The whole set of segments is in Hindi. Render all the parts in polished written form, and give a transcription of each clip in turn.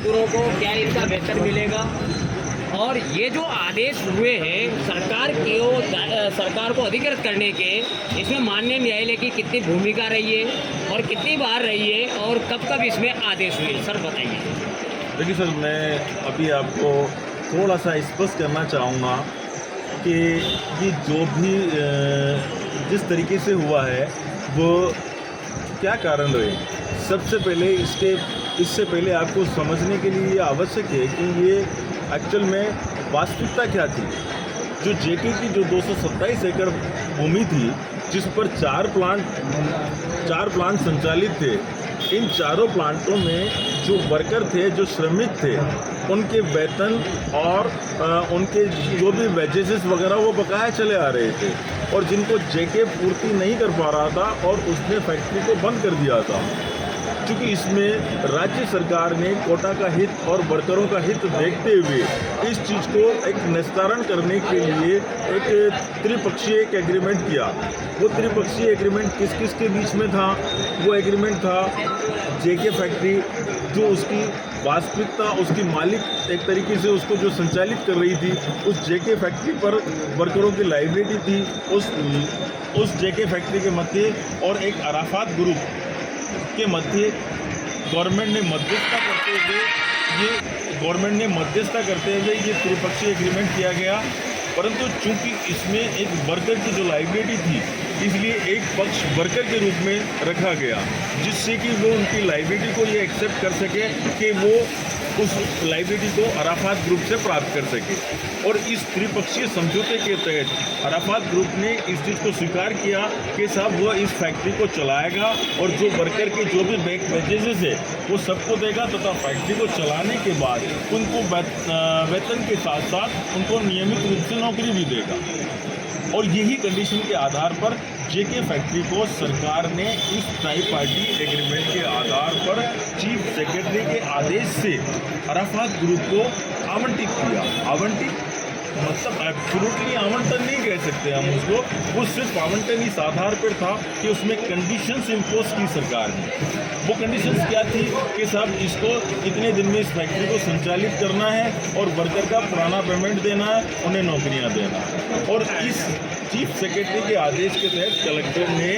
मजदूरों को क्या इनका वेतन मिलेगा, और ये जो आदेश हुए हैं सरकार को अधिकृत करने के, इसमें माननीय न्यायालय की कितनी भूमिका रही है और कितनी बार रही है और कब कब इसमें आदेश हुए, सर बताइए। देखिए सर, मैं अभी आपको थोड़ा सा स्पष्ट करना चाहूँगा कि ये जो भी जिस तरीके से हुआ है वो क्या कारण रहे। सबसे पहले इससे पहले आपको समझने के लिए ये आवश्यक है कि ये एक्चुअल में वास्तविकता क्या थी। जो जेके की जो 227 एकड़ भूमि थी, जिस पर चार प्लांट संचालित थे, इन चारों प्लांटों में जो वर्कर थे, जो श्रमिक थे, उनके वेतन और उनके जो भी वेजेस वगैरह वो बकाया चले आ रहे थे, और जिनको जेके पूर्ति नहीं कर पा रहा था और उसने फैक्ट्री को बंद कर दिया था। चूँकि इसमें राज्य सरकार ने कोटा का हित और वर्करों का हित देखते हुए इस चीज़ को एक निस्तारण करने के लिए एक त्रिपक्षीय एक एग्रीमेंट किया। वो त्रिपक्षीय एग्रीमेंट किस किस के बीच में था? वो एग्रीमेंट था जेके फैक्ट्री, जो उसकी वास्तविकता, उसकी मालिक एक तरीके से उसको जो संचालित कर रही थी, उस जेके फैक्ट्री पर वर्करों की लायबिलिटी थी। उस जेके फैक्ट्री के मध्य और एक अराफात ग्रुप के मध्य गवर्नमेंट ने मध्यस्थता करते हुए ये त्रिपक्षीय एग्रीमेंट किया गया। परंतु चूंकि इसमें एक वर्कर की जो लायबिलिटी थी, इसलिए एक पक्ष वर्कर के रूप में रखा गया, जिससे कि वो उनकी लायबिलिटी को ये एक्सेप्ट कर सके कि वो उस लायबिलिटी को अराफात ग्रुप से प्राप्त कर सके। और इस त्रिपक्षीय समझौते के तहत अराफात ग्रुप ने इस चीज़ को स्वीकार किया कि साहब वो इस फैक्ट्री को चलाएगा और जो वर्कर के जो भी वेजेस है वो सबको देगा, तथा फैक्ट्री को चलाने के बाद उनको वेतन के साथ साथ उनको नियमित रूप से नौकरी भी देगा। और यही कंडीशन के आधार पर जेके फैक्ट्री को सरकार ने इस ट्राई पार्टी एग्रीमेंट के आधार पर चीफ सेक्रेटरी के आदेश से अराफात ग्रुप को आवंटित किया। आवंटित मतलब एब्सोल्युटली आवंटन नहीं कह सकते हम उसको, वो सिर्फ आवंटन इस आधार पर था कि उसमें कंडीशंस इम्पोज की सरकार ने। वो कंडीशंस क्या थी कि साहब इसको इतने दिन में इस फैक्ट्री को संचालित करना है और वर्कर का पुराना पेमेंट देना है, उन्हें नौकरियां देना है। और इस चीफ सेक्रेटरी के आदेश के तहत कलेक्टर ने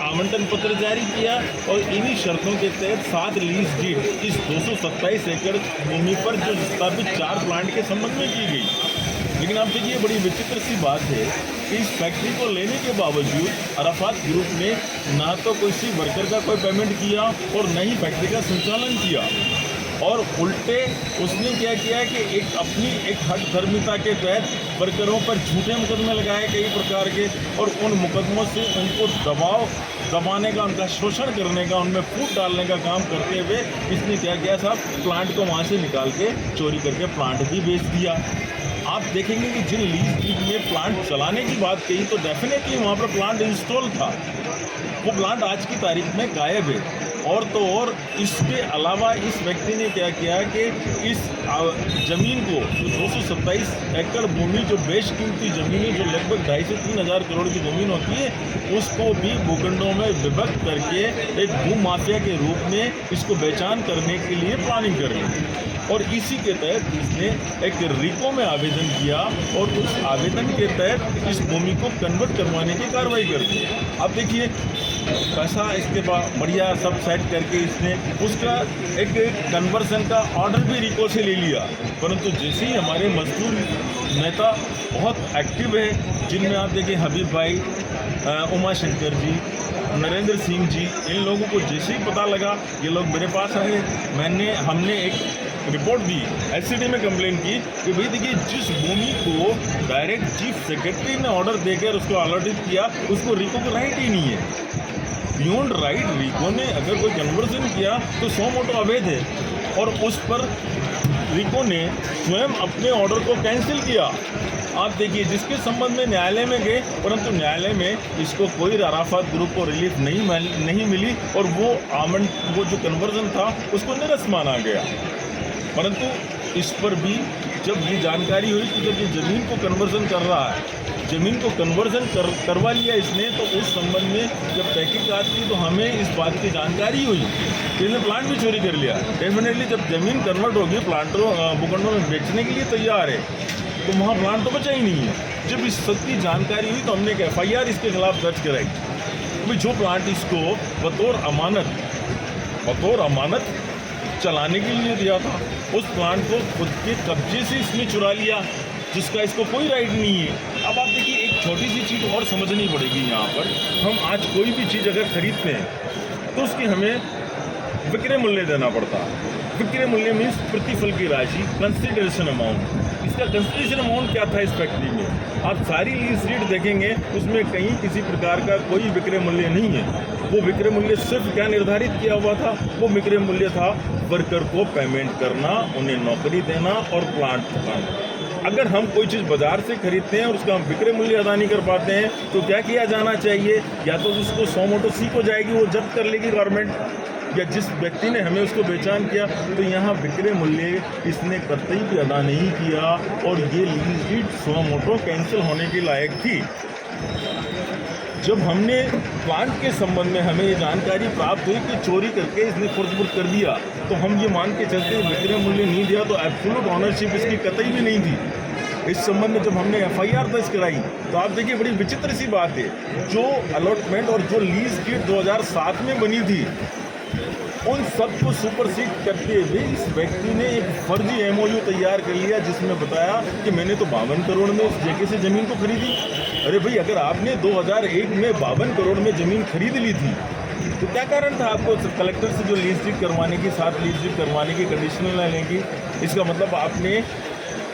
आवंटन पत्र जारी किया और इन्हीं शर्तों के तहत 7 लीज डीड इस 227 एकड़ भूमि पर जो स्थापित 4 प्लांट के संबंध में की गई। लेकिन आप देखिए, बड़ी विचित्र सी बात है कि इस फैक्ट्री को लेने के बावजूद अराफात ग्रुप ने ना तो किसी वर्कर का कोई पेमेंट किया और न ही फैक्ट्री का संचालन किया, और उल्टे उसने क्या किया कि अपनी हठधर्मिता के तहत वर्करों पर झूठे मुकदमे लगाए कई प्रकार के, और उन मुकदमों से उनको दबाने का, उनका शोषण करने का, उनमें फूट डालने का काम करते हुए इसने क्या किया साहब, प्लांट को वहाँ से निकाल के चोरी करके प्लांट भी बेच दिया। आप देखेंगे कि जिन लीज डीड में प्लांट चलाने की बात कही तो डेफिनेटली वहाँ पर प्लांट इंस्टॉल था, वो प्लांट आज की तारीख में गायब है। और तो और इसके अलावा इस व्यक्ति ने क्या किया कि इस ज़मीन को जो 227 एकड़ भूमि, जो बेशकीमती ज़मीन है, जो लगभग 2.5 से 3 हज़ार करोड़ की ज़मीन होती है, उसको भी भूखंडों में विभक्त करके एक भू माफिया के रूप में इसको बेचान करने के लिए प्लानिंग कर रही है। और इसी के तहत इसने एक रिको में आवेदन किया और उस आवेदन के तहत इस भूमि को कन्वर्ट करवाने की कार्रवाई कर दी। अब देखिए, पैसा इसके बाद बढ़िया सब सेट करके इसने उसका एक कन्वर्सन का ऑर्डर भी रिको से ले लिया। परंतु जैसे ही हमारे मजदूर नेता बहुत एक्टिव है, जिनमें आप देखिए हबीब भाई, उमा शंकर जी, नरेंद्र सिंह जी, इन लोगों को जैसे ही पता लगा, ये लोग मेरे पास आए, हमने एक रिपोर्ट दी, एससीडी में कंप्लेन की कि भाई देखिए, जिस भूमि को डायरेक्ट चीफ सेक्रेटरी ने ऑर्डर देकर उसको अलॉटेड किया, उसको रिको को राइट ही नहीं है। बियॉन्ड राइट रिको ने अगर कोई कन्वर्जन किया तो 100 मोटो अवैध है, और उस पर रिको ने स्वयं अपने ऑर्डर को कैंसिल किया। आप देखिए, जिसके संबंध में न्यायालय में गए, परंतु न्यायालय में इसको कोई अराफात ग्रुप को रिलीफ नहीं मिली, और वो जो कन्वर्जन था उसको निरस्त माना गया। परंतु इस पर भी जब ये जानकारी हुई कि जब ये ज़मीन को कन्वर्जन कर रहा है ज़मीन को कन्वर्जन करवा लिया इसने, तो उस संबंध में जब तहकीकात की तो हमें इस बात की जानकारी हुई कि इसने प्लांट भी चोरी कर लिया। डेफिनेटली जब ज़मीन कन्वर्ट होगी प्लांटों भूखंडों में बेचने के लिए तैयार है, तो वहाँ प्लांट तो बचा ही नहीं है। जब इस सब की जानकारी हुई तो हमने एक FIR इसके खिलाफ दर्ज कराई। अभी जो प्लांट इसको बतौर अमानत चलाने के लिए दिया था, उस प्लांट को खुद के कब्जे से इसने चुरा लिया, जिसका इसको कोई राइट नहीं है। अब आप देखिए, एक छोटी सी चीज़ और समझनी पड़ेगी यहाँ पर। हम आज कोई भी चीज़ अगर खरीदते हैं तो उसकी हमें विक्रय मूल्य देना पड़ता है। विक्रय मूल्य मीन्स प्रतिफल की राशि, कंसिडरेशन अमाउंट। इसका कंसिडरेशन अमाउंट क्या था इस फैक्ट्री में? आप सारी लीज रीड देखेंगे, उसमें कहीं किसी प्रकार का कोई विक्रय मूल्य नहीं है। वो विक्रय मूल्य सिर्फ क्या निर्धारित किया हुआ था? वो विक्रय मूल्य था वर्कर को पेमेंट करना, उन्हें नौकरी देना और प्लांट चलाना। अगर हम कोई चीज़ बाजार से खरीदते हैं और उसका हम विक्रय मूल्य अदा नहीं कर पाते हैं तो क्या किया जाना चाहिए? या तो उसको सो मोटो सी को जाएगी, वो जब्त कर लेगी गवर्नमेंट, या जिस व्यक्ति ने हमें उसको बेचान किया तो यहाँ विक्रय मूल्य इसने कतई भी अदा नहीं किया और ये लीज डीड सो मोटो कैंसिल होने के लायक थी। जब हमने प्लांट के संबंध में हमें ये जानकारी प्राप्त हुई कि चोरी करके इसने फुर्सबुर कर दिया, तो हम ये मान के चलते विक्रय मूल्य नहीं दिया तो एब्सोल्यूट ऑनरशिप इसकी कतई भी नहीं थी। इस संबंध में जब हमने FIR दर्ज कराई तो आप देखिए, बड़ी विचित्र सी बात है, जो अलॉटमेंट और जो लीज डीड 2007 में बनी थी, उन सबको सुपरसीड करते हुए इस व्यक्ति ने एक फर्जी MOU तैयार कर लिया, जिसमें बताया कि मैंने तो 52 करोड़ में इस जगह से ज़मीन को खरीदी। अरे भाई, अगर आपने 2001 में 52 करोड़ में ज़मीन खरीद ली थी तो क्या कारण था आपको कलेक्टर से जो लीज डीड करवाने की, साथ लीज डीड करवाने की कंडीशनल लेने की? इसका मतलब आपने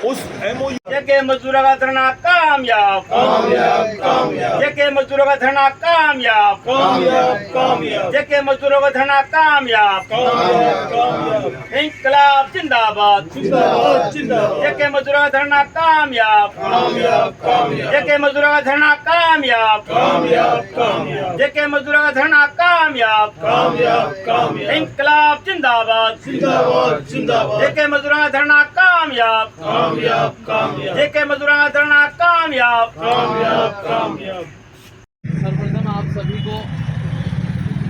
उस MOU के मजदूरों का धरना कामयाब, के मजदूरों का धरना कामयाब, के मजदूरों का धरना कामयाब, इंकलाब जिंदाबाद, के मजदूरों का धरना कामयाब, के मजदूरों का धरना कामयाब, के मजदूरों का धरना कामयाब, इंकलाब जिंदाबाद, के मजदूरों का धरना कामयाब, जेके मजदूरों का धरना कामयाब। सर्वप्रथम आप सभी को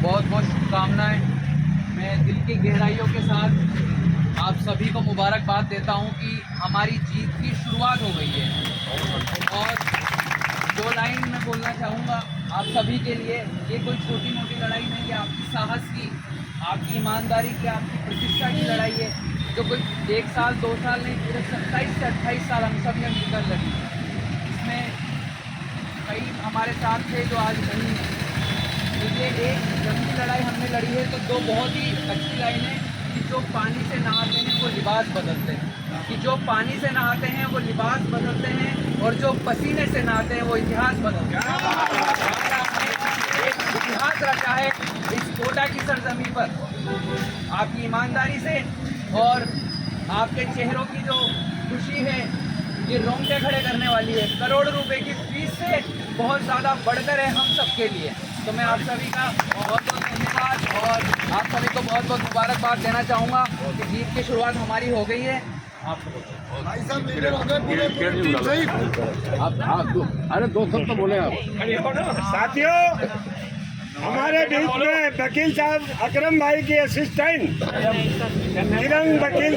बहुत बहुत शुभकामनाएं। मैं दिल की गहराइयों के साथ आप सभी को मुबारकबाद देता हूं कि हमारी जीत की शुरुआत हो गई है। और 2 लाइन मैं बोलना चाहूँगा आप सभी के लिए। ये कोई छोटी मोटी लड़ाई नहीं है, आपकी साहस की, आपकी ईमानदारी की, आपकी प्रतिष्ठा की लड़ाई है, जो कोई 1 साल 2 साल नहीं, पूरे 27 से 28 साल हम सब ने मिलकर लड़ी। इसमें कई हमारे साथ थे जो आज नहीं हैं। तो ये एक लंबी लड़ाई हमने लड़ी है, तो 2 बहुत ही अच्छी लाइन है कि जो पानी से नहाते हैं वो लिबास बदलते हैं, कि जो पानी से नहाते हैं वो लिबास बदलते हैं, और जो पसीने से नहाते हैं वो इतिहास बदलते हैं। एक इतिहास रचा है इस कोटा की सरजमीन पर आपकी ईमानदारी से, और आपके चेहरों की जो खुशी है ये रोंगटे खड़े करने वाली है। करोड़ रुपए की फीस से बहुत ज़्यादा बढ़कर है हम सबके लिए। तो मैं आप सभी का बहुत बहुत धन्यवाद और आप सभी को बहुत बहुत मुबारकबाद देना चाहूँगा कि जीत की शुरुआत हमारी हो गई है। आप अरे 2 शब्द तो बोले आप। साथियों, हमारे बीच में वकील साहब अकरम भाई के असिस्टेंट किरण वकील